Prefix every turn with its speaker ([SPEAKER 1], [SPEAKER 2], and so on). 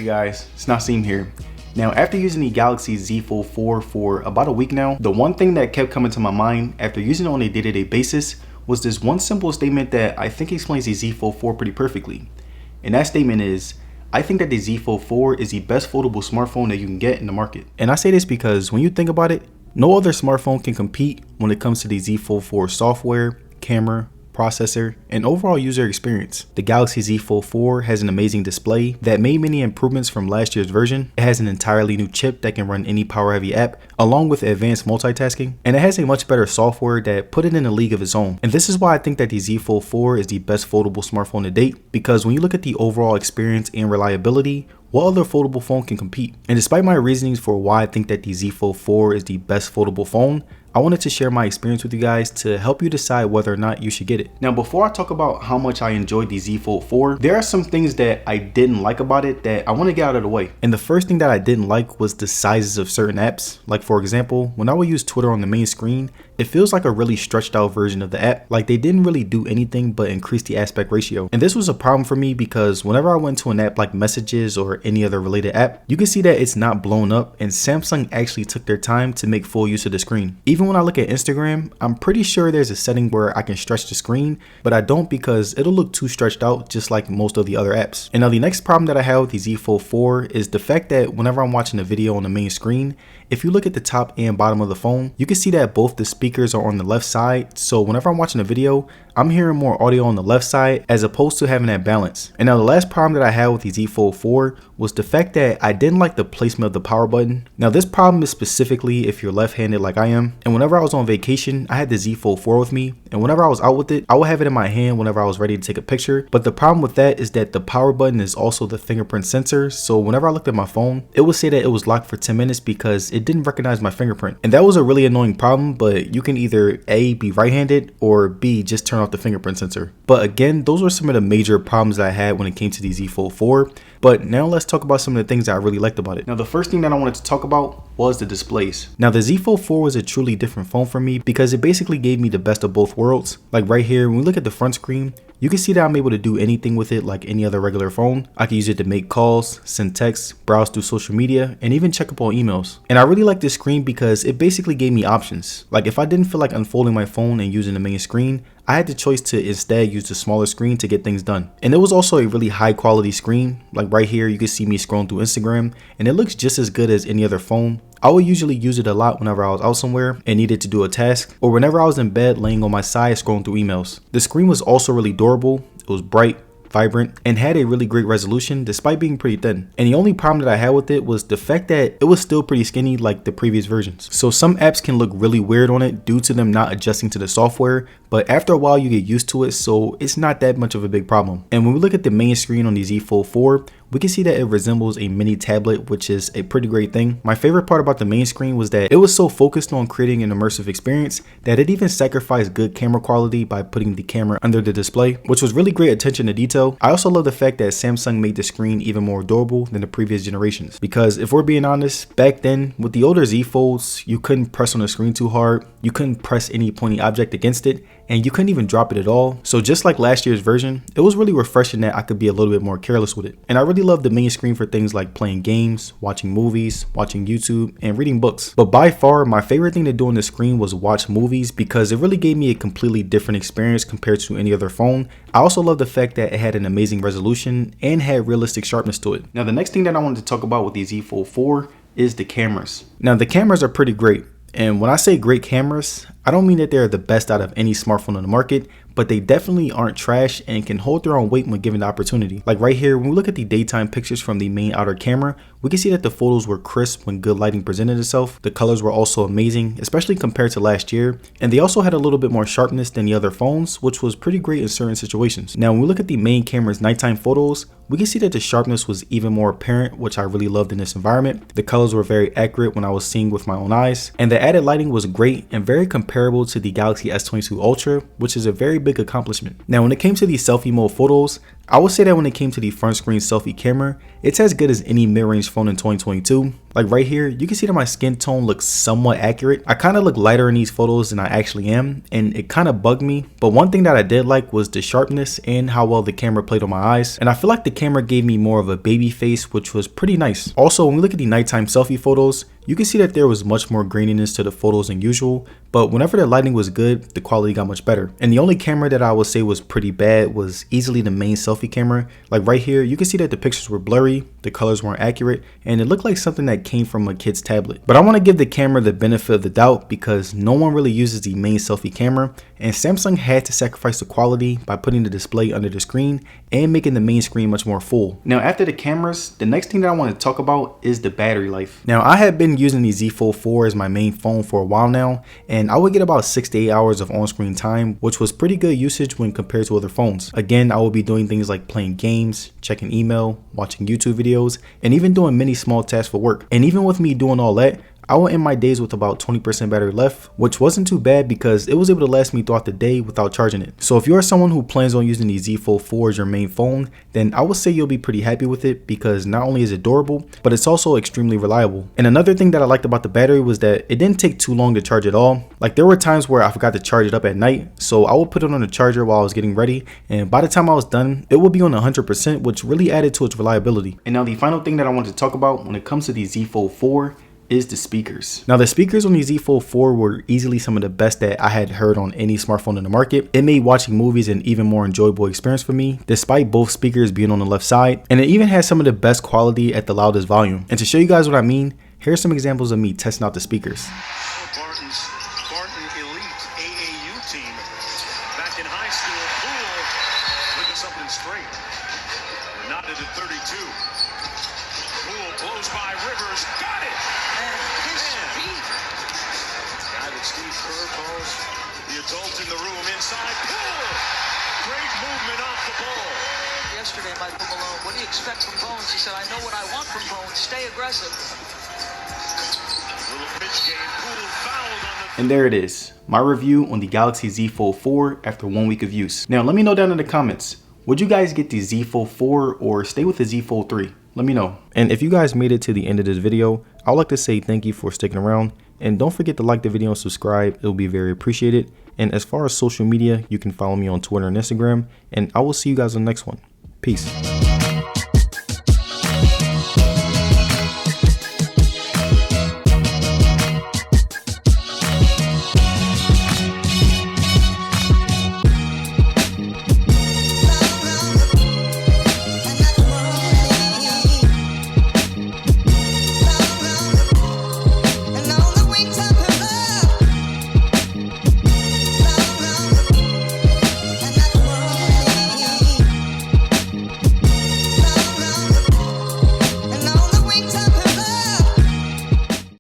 [SPEAKER 1] guys, it's Naseem here. Now, after using the Galaxy Z Fold 4 for about a week now, the one thing that kept coming to my mind after using it on a day-to-day basis was this one simple statement that I think explains the Z Fold 4 pretty perfectly. And that statement is, I think that the Z Fold 4 is the best foldable smartphone that you can get in the market. And I say this because when you think about it, no other smartphone can compete when it comes to the Z Fold 4 software, camera, processor, and overall user experience. The Galaxy Z Fold 4 has an amazing display that made many improvements from last year's version. It has an entirely new chip that can run any power-heavy app, along with advanced multitasking, and it has a much better software that put it in a league of its own. And this is why I think that the Z Fold 4 is the best foldable smartphone to date, because when you look at the overall experience and reliability, what other foldable phone can compete? And despite my reasonings for why I think that the Z Fold 4 is the best foldable phone, I wanted to share my experience with you guys to help you decide whether or not you should get it. Now, before I talk about how much I enjoyed the Z Fold 4, there are some things that I didn't like about it that I want to get out of the way. And the first thing that I didn't like was the sizes of certain apps. Like for example, when I would use Twitter on the main screen, it feels like a really stretched out version of the app. Like they didn't really do anything but increase the aspect ratio. And this was a problem for me because whenever I went to an app like Messages or any other related app, you can see that it's not blown up, and Samsung actually took their time to make full use of the screen. Even when I look at Instagram, I'm pretty sure there's a setting where I can stretch the screen, but I don't because it'll look too stretched out just like most of the other apps. And now the next problem that I have with the Z Fold 4 is the fact that whenever I'm watching a video on the main screen, if you look at the top and bottom of the phone, you can see that both the speakers are on the left side. So whenever I'm watching a video, I'm hearing more audio on the left side as opposed to having that balance. And now the last problem that I had with the Z Fold 4 was the fact that I didn't like the placement of the power button. Now this problem is specifically if you're left-handed like I am. And whenever I was on vacation, I had the Z Fold 4 with me. And whenever I was out with it, I would have it in my hand whenever I was ready to take a picture. But the problem with that is that the power button is also the fingerprint sensor. So whenever I looked at my phone, it would say that it was locked for 10 minutes because it didn't recognize my fingerprint. And that was a really annoying problem, but you can either A, be right-handed, or B, just turn off the fingerprint sensor. But again, those were some of the major problems that I had when it came to the Z Fold 4. But now let's talk about some of the things that I really liked about it. Now the first thing that I wanted to talk about was the displays. Now the Z Fold 4 was a truly different phone for me because it basically gave me the best of both worlds. Like right here, when we look at the front screen, you can see that I'm able to do anything with it like any other regular phone. I can use it to make calls, send texts, browse through social media, and even check up on emails. And I really like this screen because it basically gave me options. Like if I didn't feel like unfolding my phone and using the main screen, I had the choice to instead use the smaller screen to get things done. And it was also a really high quality screen. Like right here, you can see me scrolling through Instagram, and it looks just as good as any other phone. I would usually use it a lot whenever I was out somewhere and needed to do a task, or whenever I was in bed laying on my side scrolling through emails. The screen was also really durable. It was bright, vibrant, and had a really great resolution despite being pretty thin. And the only problem that I had with it was the fact that it was still pretty skinny like the previous versions. So some apps can look really weird on it due to them not adjusting to the software, but after a while you get used to it, so it's not that much of a big problem. And when we look at the main screen on the Z Fold 4, we can see that it resembles a mini tablet, which is a pretty great thing. My favorite part about the main screen was that it was so focused on creating an immersive experience that it even sacrificed good camera quality by putting the camera under the display, which was really great attention to detail. I also love the fact that Samsung made the screen even more durable than the previous generations, because if we're being honest, back then with the older Z Folds, you couldn't press on the screen too hard, you couldn't press any pointy object against it, and you couldn't even drop it at all. So just like last year's version, it was really refreshing that I could be a little bit more careless with it. And I really love the main screen for things like playing games, watching movies, watching YouTube, and reading books. But by far, my favorite thing to do on the screen was watch movies because it really gave me a completely different experience compared to any other phone. I also love the fact that it had an amazing resolution and had realistic sharpness to it. Now the next thing that I wanted to talk about with the Z Fold 4 is the cameras. Now the cameras are pretty great. And when I say great cameras, I don't mean that they're the best out of any smartphone on the market, but they definitely aren't trash and can hold their own weight when given the opportunity. Like right here, when we look at the daytime pictures from the main outer camera, we can see that the photos were crisp when good lighting presented itself. The colors were also amazing, especially compared to last year. And they also had a little bit more sharpness than the other phones, which was pretty great in certain situations. Now, when we look at the main camera's nighttime photos, we can see that the sharpness was even more apparent, which I really loved in this environment. The colors were very accurate when I was seeing with my own eyes, and the added lighting was great and very comparable to the Galaxy S22 Ultra, which is a very big accomplishment. Now, when it came to these selfie mode photos, I would say that when it came to the front screen selfie camera, it's as good as any mid-range phone in 2022. Like right here, you can see that my skin tone looks somewhat accurate. I kind of look lighter in these photos than I actually am, and it kind of bugged me. But one thing that I did like was the sharpness and how well the camera played on my eyes. And I feel like the camera gave me more of a baby face, which was pretty nice. Also, when we look at the nighttime selfie photos, you can see that there was much more graininess to the photos than usual, but whenever the lighting was good, the quality got much better. And the only camera that I would say was pretty bad was easily the main selfie camera. Like right here, you can see that the pictures were blurry, the colors weren't accurate, and it looked like something that came from a kid's tablet. But I want to give the camera the benefit of the doubt because no one really uses the main selfie camera, and Samsung had to sacrifice the quality by putting the display under the screen and making the main screen much more full. Now after the cameras, the next thing that I want to talk about is the battery life. Now I have been using the Z Fold 4 as my main phone for a while now, and I would get about 6 to 8 hours of on-screen time, which was pretty good usage when compared to other phones. Again, I will be doing things like playing games, checking email, watching YouTube videos, and even doing many small tasks for work. And even with me doing all that, I will end my days with about 20% battery left, which wasn't too bad because it was able to last me throughout the day without charging it. So if you're someone who plans on using the Z Fold 4 as your main phone, then I would say you'll be pretty happy with it because not only is it durable, but it's also extremely reliable. And another thing that I liked about the battery was that it didn't take too long to charge at all. Like there were times where I forgot to charge it up at night, so I would put it on the charger while I was getting ready, and by the time I was done, it would be on 100%, which really added to its reliability. And now the final thing that I want to talk about when it comes to the Z Fold 4 is the speakers. Now the speakers on the Z Fold 4 were easily some of the best that I had heard on any smartphone in the market. It made watching movies an even more enjoyable experience for me, despite both speakers being on the left side, and it even has some of the best quality at the loudest volume. And to show you guys what I mean, here's some examples of me testing out the speakers.
[SPEAKER 2] Barton Elite AAU team back in high school. Poole looking something straight. Knotted at 32. Poole blows by Rivers. Got it! Steve Kerr calls the adult in the room inside. Poole! Great movement off the ball.
[SPEAKER 3] Yesterday, Michael Malone, what do you expect from Bones? He said, I know what I want from Bones. Stay aggressive.
[SPEAKER 2] Little pitch game. Poole fouled on the...
[SPEAKER 1] And there it is, my review on the Galaxy Z Fold 4 after 1 week of use. Now let me know down in the comments, would you guys get the Z Fold 4 or stay with the Z Fold 3? Let me know. And if you guys made it to the end of this video, I would like to say thank you for sticking around. And don't forget to like the video and subscribe. It will be very appreciated. And as far as social media, you can follow me on Twitter and Instagram. And I will see you guys on the next one. Peace.